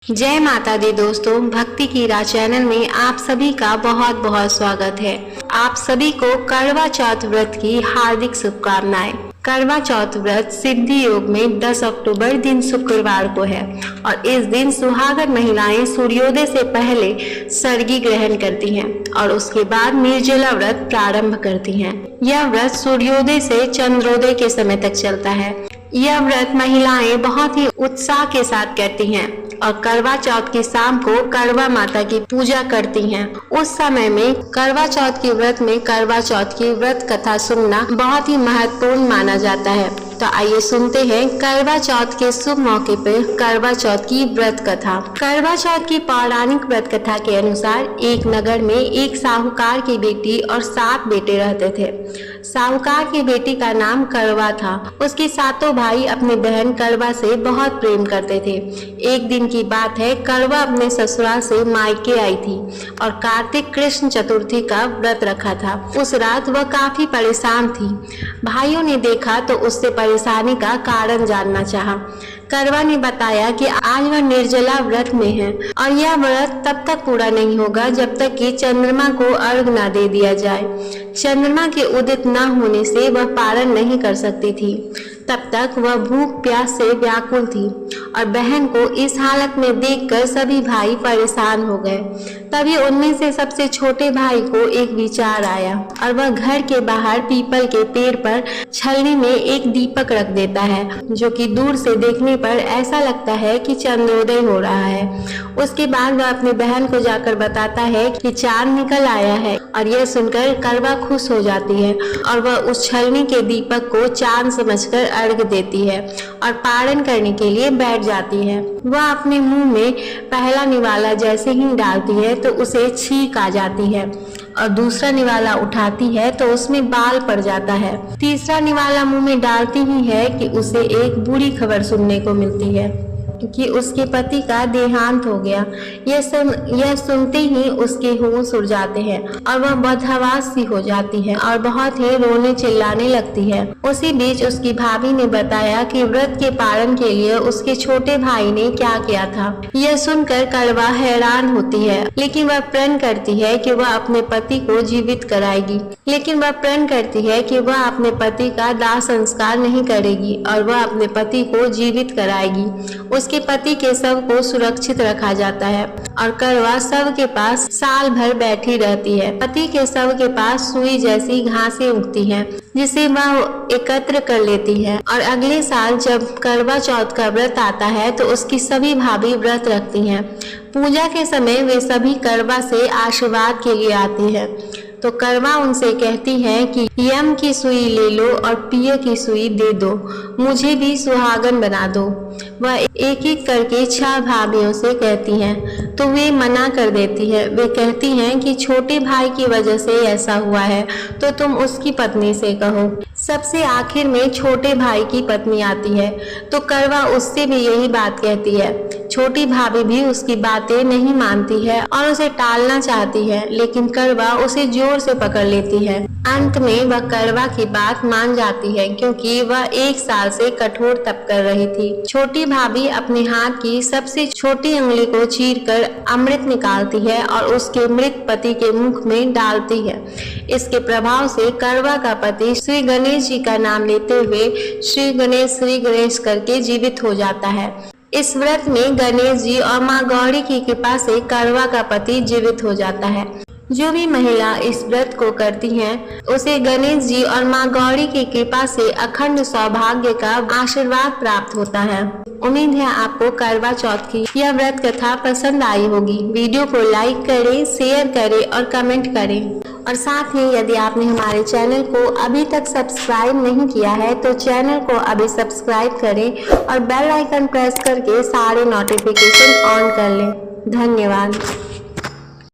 जय माता दी दोस्तों, भक्ति की राह चैनल में आप सभी का बहुत बहुत स्वागत है। आप सभी को करवा चौथ व्रत की हार्दिक शुभकामनाएं। करवा चौथ व्रत सिद्धि योग में 10 अक्टूबर दिन शुक्रवार को है और इस दिन सुहागन महिलाएं सूर्योदय से पहले सर्गी ग्रहण करती हैं और उसके बाद निर्जला व्रत प्रारंभ करती हैं। यह व्रत सूर्योदय से चंद्रोदय के समय तक चलता है। यह व्रत महिलाएं बहुत ही उत्साह के साथ करती हैं और करवा चौथ की शाम को करवा माता की पूजा करती हैं। उस समय में करवा चौथ के व्रत में करवा चौथ की व्रत कथा सुनना बहुत ही महत्वपूर्ण माना जाता है। तो आइए सुनते हैं करवा चौथ के शुभ मौके पर करवा चौथ की व्रत कथा। करवा चौथ की पौराणिक व्रत कथा के अनुसार एक नगर में एक साहूकार की बेटी और 7 बेटे रहते थे। साहूकार की बेटी का नाम करवा था। उसके 7 भाई अपनी बहन करवा से बहुत प्रेम करते थे। एक दिन की बात है, करवा अपने ससुराल से मायके आई थी और कार्तिक कृष्ण चतुर्थी का व्रत रखा था। उस रात वह काफी परेशान थी। भाइयों ने देखा तो उससे परेशानी का कारण जानना चाहा। करवा ने बताया कि आज वह निर्जला व्रत में है और यह व्रत तब तक पूरा नहीं होगा जब तक कि चंद्रमा को अर्घ न दे दिया जाए। चंद्रमा के उदित न होने से वह पारण नहीं कर सकती थी। तब तक वह भूख प्यास से व्याकुल थी और बहन को इस हालत में देखकर सभी भाई परेशान हो गए। तभी उनमें से सबसे छोटे भाई को एक विचार आया और वह घर के बाहर पीपल के पेड़ पर छलनी में एक दीपक रख देता है, जो कि दूर से देखने पर ऐसा लगता है कि चंद्रोदय हो रहा है। उसके बाद वह अपनी बहन को जाकर बताता है कि चांद निकल आया है और यह सुनकर करवा खुश हो जाती है और वह उस छलनी के दीपक को चांद समझकर अर्घ देती है और पारण करने के लिए बैठ जाती है। वह अपने मुंह में पहला निवाला जैसे ही डालती है तो उसे छींक आ जाती है और दूसरा निवाला उठाती है तो उसमें बाल पड़ जाता है। तीसरा निवाला मुंह में डालती ही है कि उसे एक बुरी खबर सुनने को मिलती है कि उसके पति का देहांत हो गया। यह सुनते ही उसके होश उड़ जाते हैं और वह बदहवास सी हो जाती है और बहुत ही रोने चिल्लाने लगती है। उसी बीच उसकी भाभी ने बताया कि व्रत के पालन के लिए उसके छोटे भाई ने क्या किया था। यह सुनकर करवा हैरान होती है, लेकिन वह प्रण करती है कि वह अपने पति को जीवित कराएगी। दाह संस्कार नहीं करेगी और वह अपने पति को जीवित कराएगी। उसके पति के शव को सुरक्षित रखा जाता है और करवा शव के पास साल भर बैठी रहती है। पति के शव के पास सुई जैसी घासें उगती हैं, जिसे वह एकत्र कर लेती है और अगले साल जब करवा चौथ का व्रत आता है तो उसकी सभी भाभी व्रत रखती हैं। पूजा के समय वे सभी करवा से आशीर्वाद के लिए आती है तो करवा उनसे कहती है कि यम की सुई ले लो और पिय की सुई दे दो, मुझे भी सुहागन बना दो। वह एक एक करके 6 भाभियों से कहती हैं तो वे मना कर देती है। वे कहती हैं कि छोटे भाई की वजह से ऐसा हुआ है तो तुम उसकी पत्नी से कहो। सबसे आखिर में छोटे भाई की पत्नी आती है तो करवा उससे भी यही बात कहती है। छोटी भाभी भी उसकी बातें नहीं मानती है और उसे टालना चाहती है, लेकिन करवा उसे जोर से पकड़ लेती है। अंत में वह करवा की बात मान जाती है क्योंकि वह 1 साल से कठोर तप कर रही थी। छोटी भाभी अपने हाथ की सबसे छोटी उंगली को चीरकर अमृत निकालती है और उसके मृत पति के मुख में डालती है। इसके प्रभाव से करवा का पति श्री गणेश जी का नाम लेते हुए श्री गणेश करके जीवित हो जाता है। इस व्रत में गणेश जी और माँ गौरी की कृपा से करवा का पति जीवित हो जाता है। जो भी महिला इस व्रत को करती हैं, उसे गणेश जी और माँ गौरी की कृपा से अखंड सौभाग्य का आशीर्वाद प्राप्त होता है। उम्मीद है आपको करवा चौथ की यह व्रत कथा पसंद आई होगी। वीडियो को लाइक करें, शेयर करें और कमेंट करें। और साथ ही यदि आपने हमारे चैनल को अभी तक सब्सक्राइब नहीं किया है तो चैनल को अभी सब्सक्राइब करें और बेल आइकन प्रेस करके सारे नोटिफिकेशन ऑन कर लें। धन्यवाद।